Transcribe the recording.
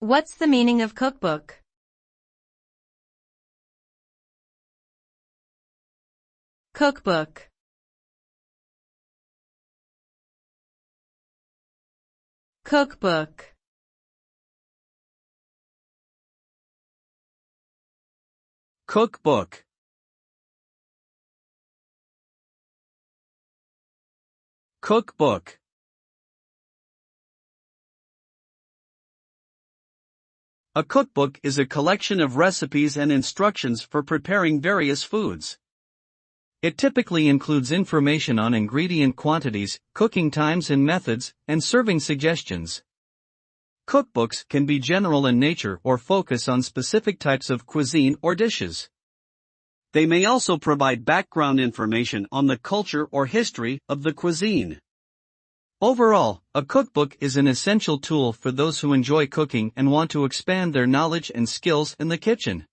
What's the meaning of cookbook? Cookbook. Cookbook. Cookbook. Cookbook. A cookbook is a collection of recipes and instructions for preparing various foods. It typically includes information on ingredient quantities, cooking times and methods, and serving suggestions. Cookbooks can be general in nature or focus on specific types of cuisine or dishes. They may also provide background information on the culture or history of the cuisine. Overall, a cookbook is an essential tool for those who enjoy cooking and want to expand their knowledge and skills in the kitchen.